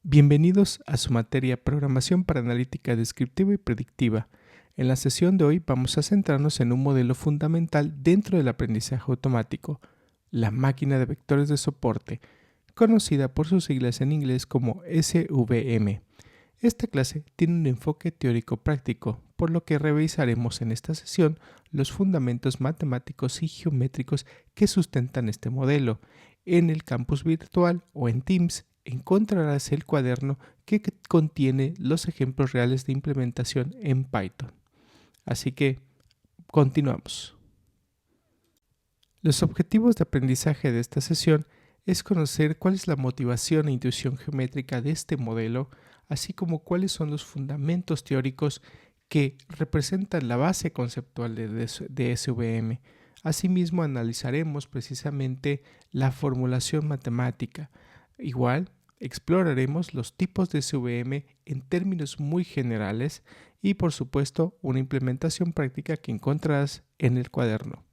Bienvenidos a su materia Programación para Analítica Descriptiva y Predictiva. En la sesión de hoy vamos a centrarnos en un modelo fundamental dentro del aprendizaje automático, la máquina de vectores de soporte, conocida por sus siglas en inglés como SVM. Esta clase tiene un enfoque teórico-práctico, por lo que revisaremos en esta sesión los fundamentos matemáticos y geométricos que sustentan este modelo. En el campus virtual o en Teams encontrarás el cuaderno que contiene los ejemplos reales de implementación en Python. Así que, continuamos. Los objetivos de aprendizaje de esta sesión es conocer cuál es la motivación e intuición geométrica de este modelo, así como cuáles son los fundamentos teóricos que representan la base conceptual de SVM. Asimismo, analizaremos precisamente la formulación matemática. Igual, exploraremos los tipos de SVM en términos muy generales y, por supuesto, una implementación práctica que encontrarás en el cuaderno.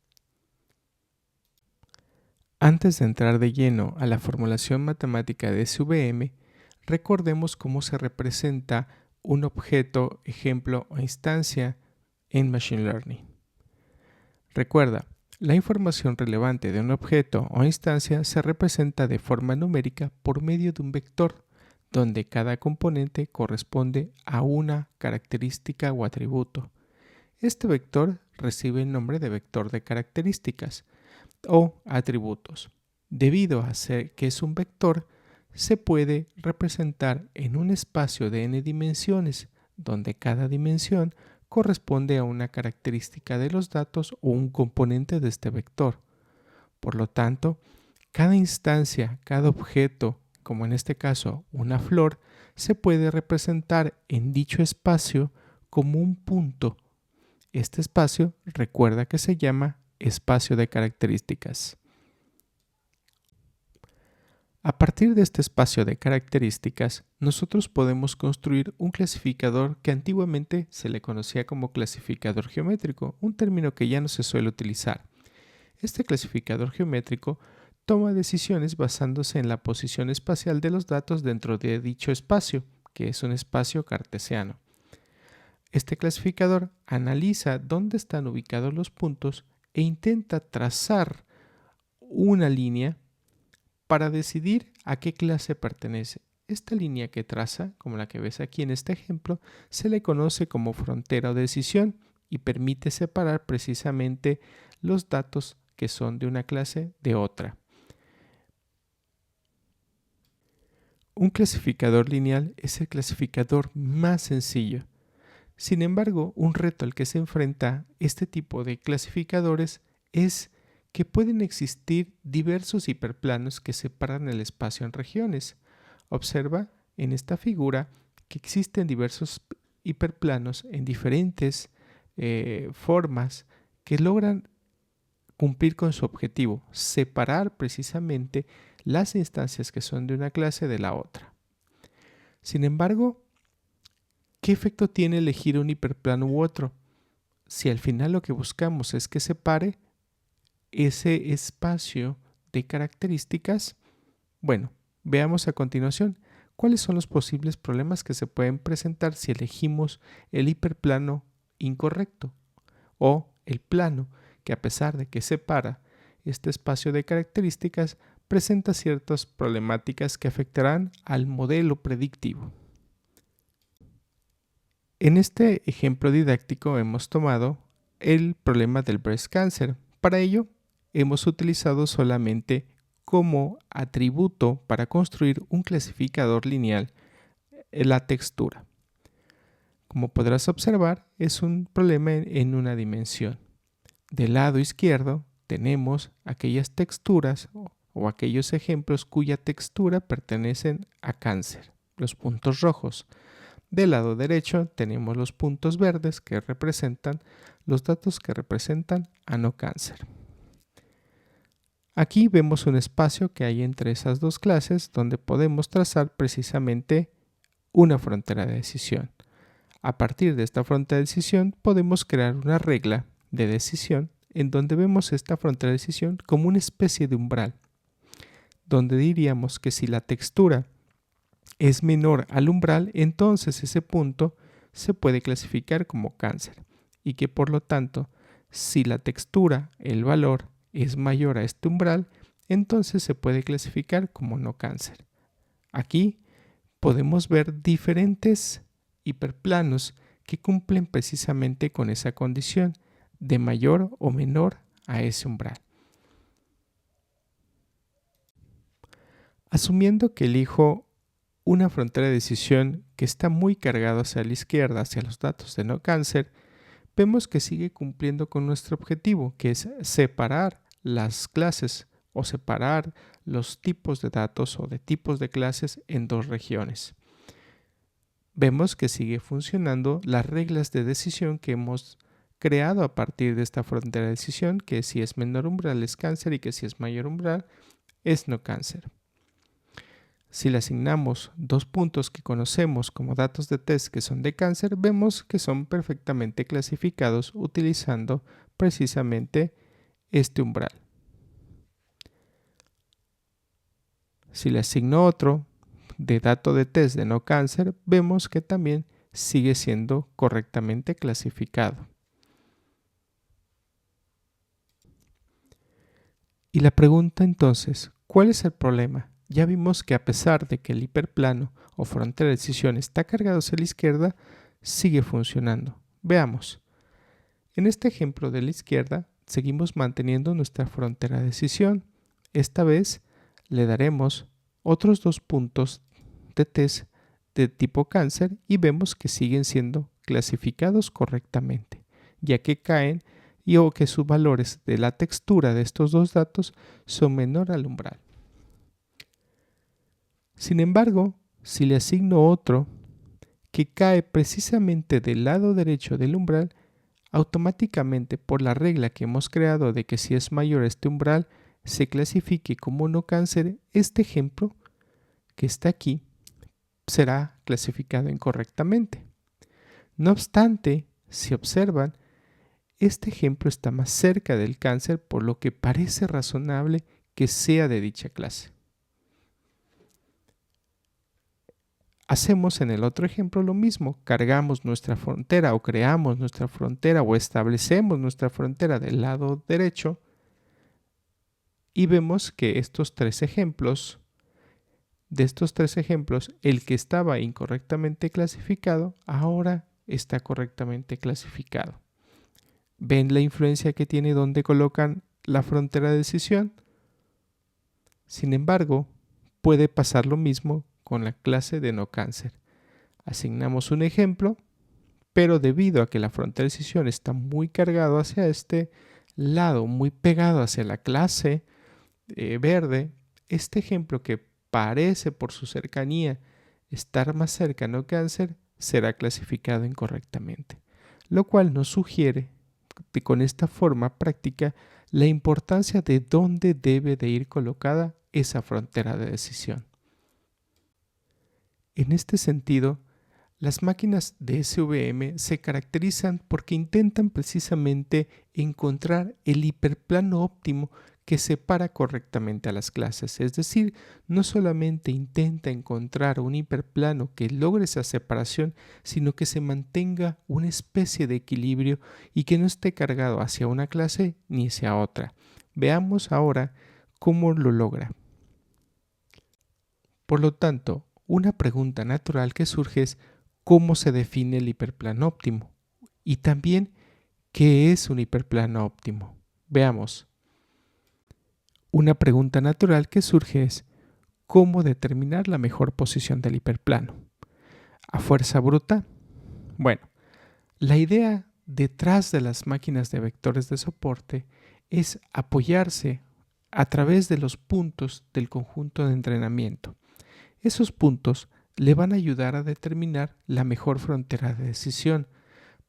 Antes de entrar de lleno a la formulación matemática de SVM, recordemos cómo se representa un objeto, ejemplo o instancia en Machine Learning. Recuerda, la información relevante de un objeto o instancia se representa de forma numérica por medio de un vector, donde cada componente corresponde a una característica o atributo. Este vector recibe el nombre de vector de características o atributos. Debido a ser que es un vector, se puede representar en un espacio de n dimensiones, donde cada dimensión corresponde a una característica de los datos o un componente de este vector. Por lo tanto, cada instancia, cada objeto, como en este caso una flor, se puede representar en dicho espacio como un punto. Este espacio recuerda que se llama espacio de características. A partir de este espacio de características, nosotros podemos construir un clasificador que antiguamente se le conocía como clasificador geométrico, un término que ya no se suele utilizar. Este clasificador geométrico toma decisiones basándose en la posición espacial de los datos dentro de dicho espacio, que es un espacio cartesiano. Este clasificador analiza dónde están ubicados los puntos e intenta trazar una línea para decidir a qué clase pertenece. Esta línea que traza, como la que ves aquí en este ejemplo, se le conoce como frontera o decisión y permite separar precisamente los datos que son de una clase de otra. Un clasificador lineal es el clasificador más sencillo. Sin embargo, un reto al que se enfrenta este tipo de clasificadores es que pueden existir diversos hiperplanos que separan el espacio en regiones. Observa en esta figura que existen diversos hiperplanos en diferentes formas que logran cumplir con su objetivo, separar precisamente las instancias que son de una clase de la otra. Sin embargo, ¿qué efecto tiene elegir un hiperplano u otro? Si al final lo que buscamos es que separe ese espacio de características, bueno, veamos a continuación cuáles son los posibles problemas que se pueden presentar si elegimos el hiperplano incorrecto o el plano que, a pesar de que separa este espacio de características, presenta ciertas problemáticas que afectarán al modelo predictivo. En este ejemplo didáctico hemos tomado el problema del breast cancer. Para ello, hemos utilizado solamente como atributo para construir un clasificador lineal la textura. Como podrás observar, es un problema en una dimensión. Del lado izquierdo tenemos aquellas texturas o aquellos ejemplos cuya textura pertenecen a cáncer, los puntos rojos. Del lado derecho tenemos los puntos verdes que representan los datos que representan a no cáncer. Aquí vemos un espacio que hay entre esas dos clases donde podemos trazar precisamente una frontera de decisión. A partir de esta frontera de decisión podemos crear una regla de decisión en donde vemos esta frontera de decisión como una especie de umbral, donde diríamos que si la textura es menor al umbral, entonces ese punto se puede clasificar como cáncer y que por lo tanto, si la textura, el valor, es mayor a este umbral, entonces se puede clasificar como no cáncer. Aquí podemos ver diferentes hiperplanos que cumplen precisamente con esa condición de mayor o menor a ese umbral. Asumiendo que elijo una frontera de decisión que está muy cargada hacia la izquierda, hacia los datos de no cáncer, vemos que sigue cumpliendo con nuestro objetivo, que es separar las clases o separar los tipos de datos o de tipos de clases en dos regiones. Vemos que sigue funcionando las reglas de decisión que hemos creado a partir de esta frontera de decisión, que si es menor umbral es cáncer y que si es mayor umbral es no cáncer. Si le asignamos dos puntos que conocemos como datos de test que son de cáncer, vemos que son perfectamente clasificados utilizando precisamente este umbral. Si le asigno otro de dato de test de no cáncer, vemos que también sigue siendo correctamente clasificado. Y la pregunta entonces, ¿cuál es el problema? Ya vimos que a pesar de que el hiperplano o frontera de decisión está cargado hacia la izquierda, sigue funcionando. Veamos. En este ejemplo de la izquierda, seguimos manteniendo nuestra frontera de decisión. Esta vez le daremos otros dos puntos de test de tipo cáncer y vemos que siguen siendo clasificados correctamente, ya que caen o que sus valores de la textura de estos dos datos son menor al umbral. Sin embargo, si le asigno otro que cae precisamente del lado derecho del umbral, automáticamente por la regla que hemos creado de que si es mayor este umbral se clasifique como no cáncer, este ejemplo que está aquí será clasificado incorrectamente. No obstante, si observan, este ejemplo está más cerca del cáncer, por lo que parece razonable que sea de dicha clase. Hacemos en el otro ejemplo lo mismo, cargamos nuestra frontera o creamos nuestra frontera o establecemos nuestra frontera del lado derecho y vemos que de estos tres ejemplos, el que estaba incorrectamente clasificado ahora está correctamente clasificado. ¿Ven la influencia que tiene donde colocan la frontera de decisión? Sin embargo, puede pasar lo mismo con la clase de no cáncer. Asignamos un ejemplo, pero debido a que la frontera de decisión está muy cargado hacia este lado, muy pegado hacia la clase verde, este ejemplo que parece por su cercanía estar más cerca a no cáncer será clasificado incorrectamente, lo cual nos sugiere con esta forma práctica la importancia de dónde debe de ir colocada esa frontera de decisión. En este sentido, las máquinas de SVM se caracterizan porque intentan precisamente encontrar el hiperplano óptimo que separa correctamente a las clases, es decir, no solamente intenta encontrar un hiperplano que logre esa separación, sino que se mantenga una especie de equilibrio y que no esté cargado hacia una clase ni hacia otra. Veamos ahora cómo lo logra. Por lo tanto, una pregunta natural que surge es ¿cómo se define el hiperplano óptimo? Y también, ¿qué es un hiperplano óptimo? Veamos. Una pregunta natural que surge es ¿cómo determinar la mejor posición del hiperplano? ¿A fuerza bruta? Bueno, la idea detrás de las máquinas de vectores de soporte es apoyarse a través de los puntos del conjunto de entrenamiento. Esos puntos le van a ayudar a determinar la mejor frontera de decisión.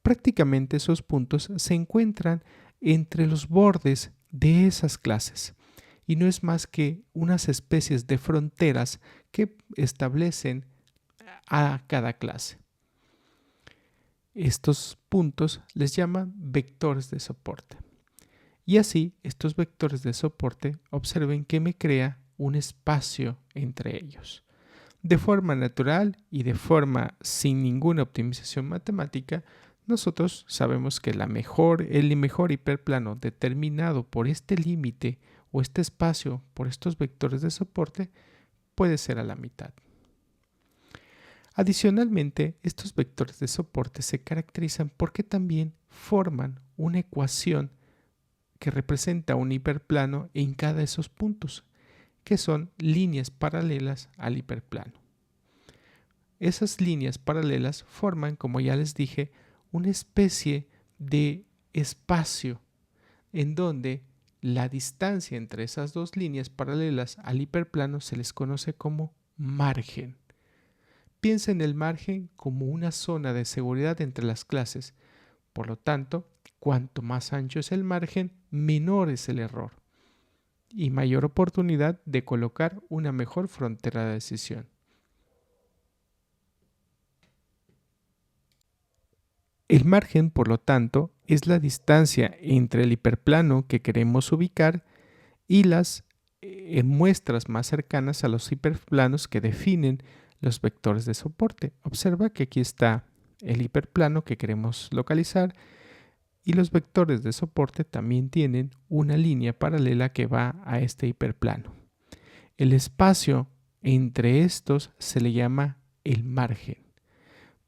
Prácticamente esos puntos se encuentran entre los bordes de esas clases y no es más que unas especies de fronteras que establecen a cada clase. Estos puntos les llaman vectores de soporte. Y así, estos vectores de soporte, observen que me crea un espacio entre ellos. De forma natural y de forma sin ninguna optimización matemática, nosotros sabemos que el mejor hiperplano determinado por este límite o este espacio por estos vectores de soporte puede ser a la mitad. Adicionalmente, estos vectores de soporte se caracterizan porque también forman una ecuación que representa un hiperplano en cada de esos puntos, que son líneas paralelas al hiperplano. Esas líneas paralelas forman, como ya les dije, una especie de espacio en donde la distancia entre esas dos líneas paralelas al hiperplano se les conoce como margen. Piensa en el margen como una zona de seguridad entre las clases. Por lo tanto, cuanto más ancho es el margen, menor es el error y mayor oportunidad de colocar una mejor frontera de decisión. El margen, por lo tanto, es la distancia entre el hiperplano que queremos ubicar y las muestras más cercanas a los hiperplanos que definen los vectores de soporte. Observa que aquí está el hiperplano que queremos localizar y los vectores de soporte también tienen una línea paralela que va a este hiperplano. El espacio entre estos se le llama el margen.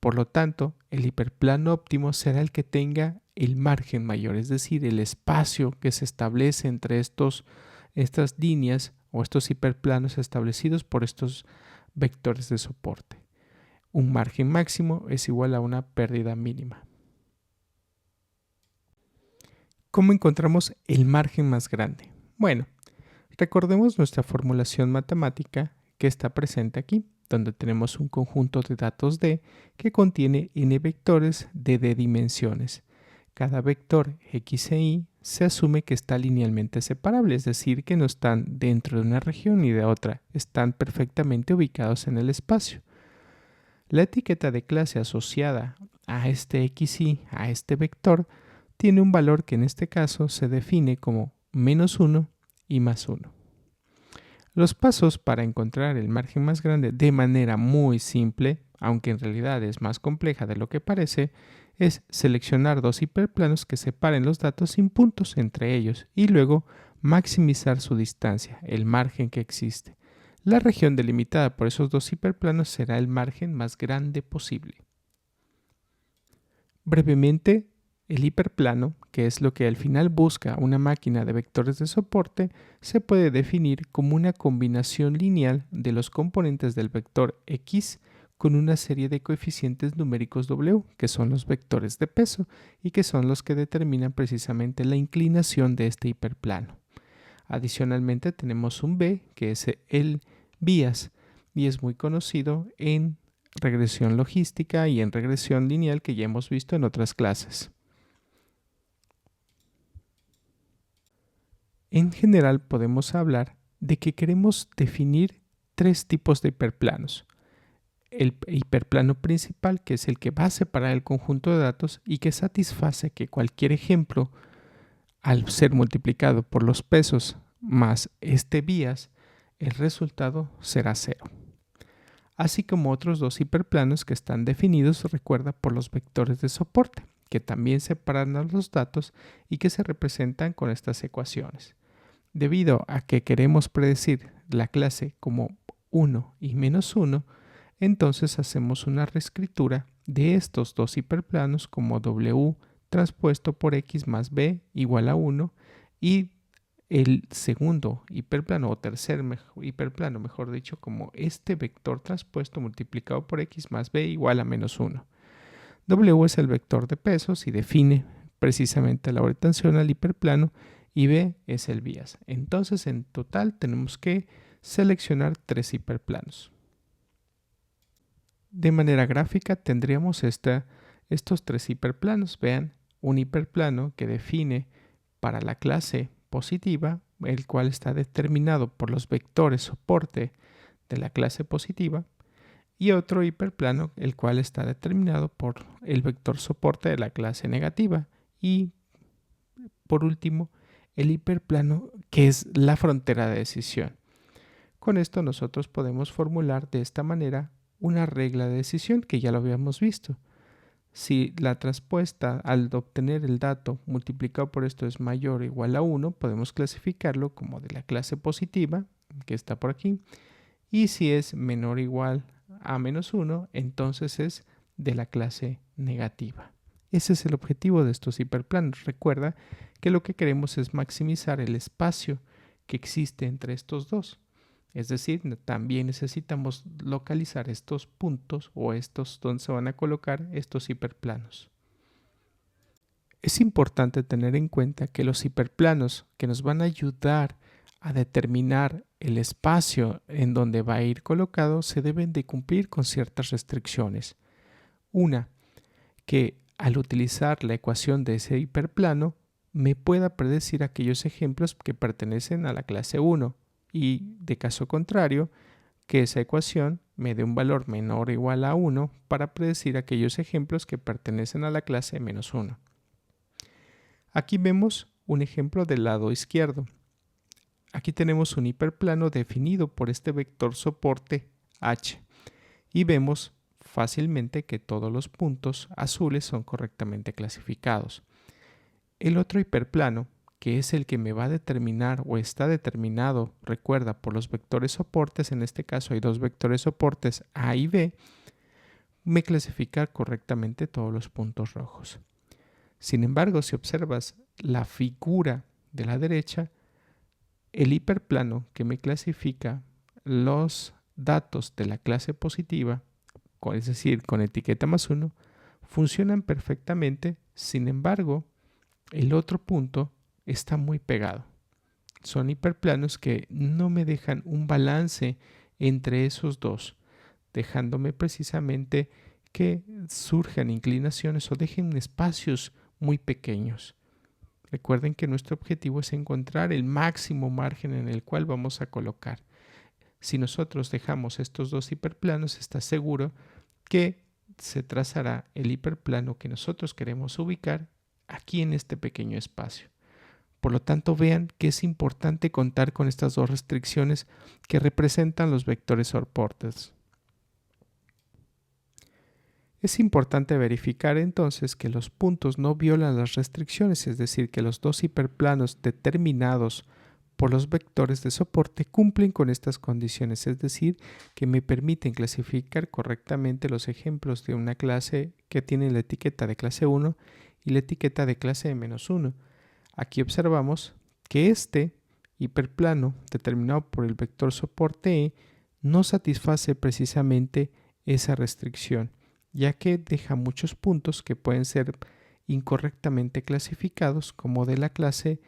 Por lo tanto, el hiperplano óptimo será el que tenga el margen mayor, es decir, el espacio que se establece entre estas líneas o estos hiperplanos establecidos por estos vectores de soporte. Un margen máximo es igual a una pérdida mínima. ¿Cómo encontramos el margen más grande? Bueno, recordemos nuestra formulación matemática que está presente aquí, donde tenemos un conjunto de datos D que contiene n vectores de D dimensiones. Cada vector X e Y se asume que está linealmente separable, es decir, que no están dentro de una región ni de otra, están perfectamente ubicados en el espacio. La etiqueta de clase asociada a este XY, a este vector, tiene un valor que en este caso se define como -1 y +1. Los pasos para encontrar el margen más grande de manera muy simple, aunque en realidad es más compleja de lo que parece, es seleccionar dos hiperplanos que separen los datos sin puntos entre ellos y luego maximizar su distancia, el margen que existe. La región delimitada por esos dos hiperplanos será el margen más grande posible. Brevemente, el hiperplano, que es lo que al final busca una máquina de vectores de soporte, se puede definir como una combinación lineal de los componentes del vector X con una serie de coeficientes numéricos W, que son los vectores de peso y que son los que determinan precisamente la inclinación de este hiperplano. Adicionalmente tenemos un B, que es el bias, y es muy conocido en regresión logística y en regresión lineal que ya hemos visto en otras clases. En general podemos hablar de que queremos definir tres tipos de hiperplanos. El hiperplano principal, que es el que va a separar el conjunto de datos y que satisface que cualquier ejemplo, al ser multiplicado por los pesos más este bias, el resultado será 0. Así como otros dos hiperplanos que están definidos, recuerda, por los vectores de soporte, que también separan los datos y que se representan con estas ecuaciones. Debido a que queremos predecir la clase como 1 y -1, entonces hacemos una reescritura de estos dos hiperplanos como W transpuesto por X más B igual a 1 y el segundo hiperplano o tercer hiperplano, mejor dicho, como este vector transpuesto multiplicado por X más B igual a -1. W es el vector de pesos y define precisamente la orientación al hiperplano y B es el bias. Entonces, en total tenemos que seleccionar tres hiperplanos. De manera gráfica tendríamos estos tres hiperplanos. Vean, un hiperplano que define para la clase positiva, el cual está determinado por los vectores soporte de la clase positiva, y otro hiperplano, el cual está determinado por el vector soporte de la clase negativa. Y por último, el hiperplano que es la frontera de decisión. Con esto nosotros podemos formular de esta manera una regla de decisión que ya lo habíamos visto. Si la respuesta al obtener el dato multiplicado por esto es mayor o igual a 1, podemos clasificarlo como de la clase positiva, que está por aquí, y si es menor o igual a menos 1, entonces es de la clase negativa. Ese es el objetivo de estos hiperplanos. Recuerda que lo que queremos es maximizar el espacio que existe entre estos dos. Es decir, también necesitamos localizar estos puntos o estos donde se van a colocar estos hiperplanos. Es importante tener en cuenta que los hiperplanos que nos van a ayudar a determinar el espacio en donde va a ir colocado se deben de cumplir con ciertas restricciones. Una, que al utilizar la ecuación de ese hiperplano me pueda predecir aquellos ejemplos que pertenecen a la clase 1 y, de caso contrario, que esa ecuación me dé un valor menor o igual a 1 para predecir aquellos ejemplos que pertenecen a la clase menos 1. Aquí vemos un ejemplo del lado izquierdo. Aquí tenemos un hiperplano definido por este vector soporte h y vemos fácilmente que todos los puntos azules son correctamente clasificados. El otro hiperplano, que es el que me va a determinar o está determinado, recuerda, por los vectores soportes, en este caso hay dos vectores soportes A y B, me clasifica correctamente todos los puntos rojos. Sin embargo, si observas la figura de la derecha, el hiperplano que me clasifica los datos de la clase positiva, es decir, con etiqueta +1, funcionan perfectamente. Sin embargo, el otro punto está muy pegado. Son hiperplanos que no me dejan un balance entre esos dos, dejándome precisamente que surjan inclinaciones o dejen espacios muy pequeños. Recuerden que nuestro objetivo es encontrar el máximo margen en el cual vamos a colocar. Si nosotros dejamos estos dos hiperplanos, está seguro que se trazará el hiperplano que nosotros queremos ubicar aquí en este pequeño espacio. Por lo tanto, vean que es importante contar con estas dos restricciones que representan los vectores soportes. Es importante verificar entonces que los puntos no violan las restricciones, es decir, que los dos hiperplanos determinados por los vectores de soporte cumplen con estas condiciones, es decir, que me permiten clasificar correctamente los ejemplos de una clase que tiene la etiqueta de clase 1 y la etiqueta de clase -1. Aquí observamos que este hiperplano determinado por el vector soporte E no satisface precisamente esa restricción, ya que deja muchos puntos que pueden ser incorrectamente clasificados como de la clase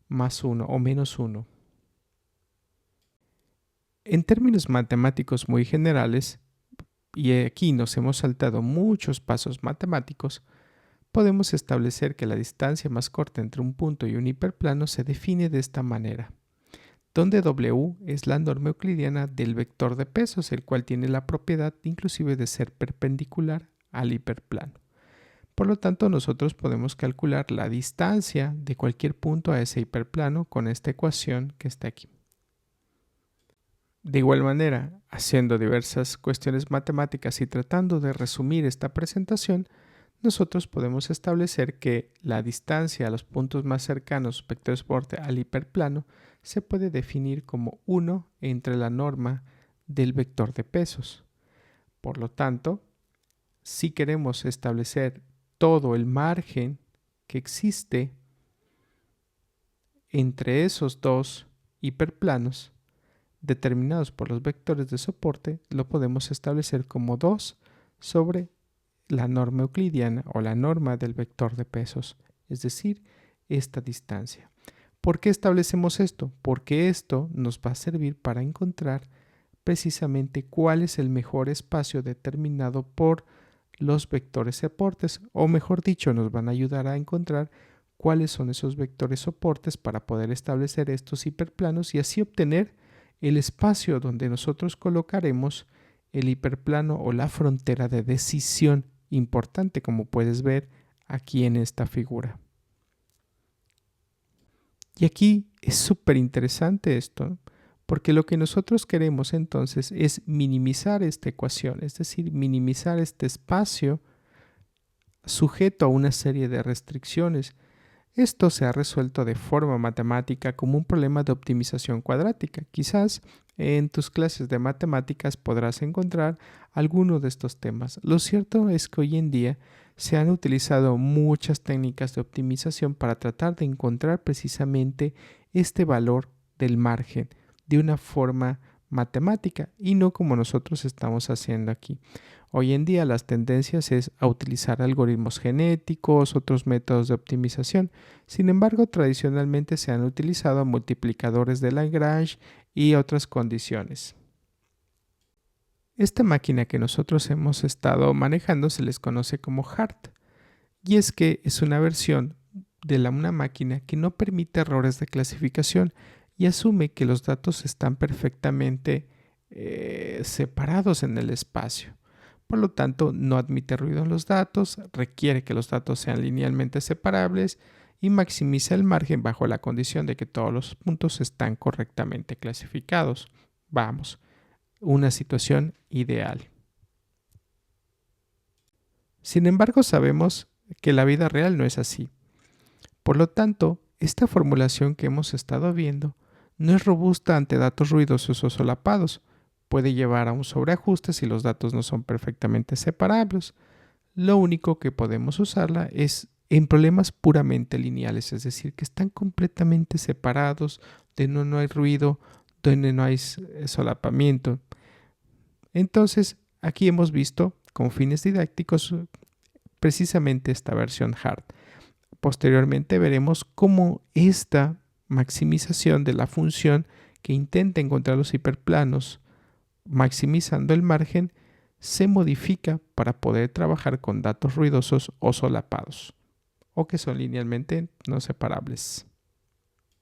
+1 o -1. En términos matemáticos muy generales, y aquí nos hemos saltado muchos pasos matemáticos, podemos establecer que la distancia más corta entre un punto y un hiperplano se define de esta manera, donde W es la norma euclidiana del vector de pesos, el cual tiene la propiedad inclusive de ser perpendicular al hiperplano. Por lo tanto, nosotros podemos calcular la distancia de cualquier punto a ese hiperplano con esta ecuación que está aquí. De igual manera, haciendo diversas cuestiones matemáticas y tratando de resumir esta presentación, nosotros podemos establecer que la distancia a los puntos más cercanos vector soporte al hiperplano se puede definir como 1 entre la norma del vector de pesos. Por lo tanto, si queremos establecer todo el margen que existe entre esos dos hiperplanos determinados por los vectores de soporte, lo podemos establecer como 2 sobre la norma euclidiana o la norma del vector de pesos, es decir, esta distancia. ¿Por qué establecemos esto? Porque esto nos va a servir para encontrar precisamente cuál es el mejor espacio determinado por los vectores soportes, o mejor dicho, nos van a ayudar a encontrar cuáles son esos vectores soportes para poder establecer estos hiperplanos y así obtener el espacio donde nosotros colocaremos el hiperplano o la frontera de decisión importante, como puedes ver aquí en esta figura. Y aquí es súper interesante esto, porque lo que nosotros queremos entonces es minimizar esta ecuación, es decir, minimizar este espacio sujeto a una serie de restricciones. Esto se ha resuelto de forma matemática como un problema de optimización cuadrática. Quizás en tus clases de matemáticas podrás encontrar alguno de estos temas. Lo cierto es que hoy en día se han utilizado muchas técnicas de optimización para tratar de encontrar precisamente este valor del margen de una forma matemática y no como nosotros estamos haciendo aquí. Hoy en día las tendencias es a utilizar algoritmos genéticos, otros métodos de optimización. Sin embargo, tradicionalmente se han utilizado multiplicadores de Lagrange y otras condiciones. Esta máquina que nosotros hemos estado manejando se les conoce como HART, y es que es una versión de una máquina que no permite errores de clasificación y asume que los datos están perfectamente separados en el espacio. Por lo tanto, no admite ruido en los datos, requiere que los datos sean linealmente separables y maximiza el margen bajo la condición de que todos los puntos están correctamente clasificados. Vamos, una situación ideal. Sin embargo, sabemos que la vida real no es así. Por lo tanto, esta formulación que hemos estado viendo no es robusta ante datos ruidosos o solapados. Puede llevar a un sobreajuste si los datos no son perfectamente separables. Lo único que podemos usarla es en problemas puramente lineales, es decir, que están completamente separados, donde no hay ruido, donde no hay solapamiento. Entonces, aquí hemos visto con fines didácticos precisamente esta versión HART. Posteriormente veremos cómo esta maximización de la función que intenta encontrar los hiperplanos maximizando el margen se modifica para poder trabajar con datos ruidosos o solapados o que son linealmente no separables.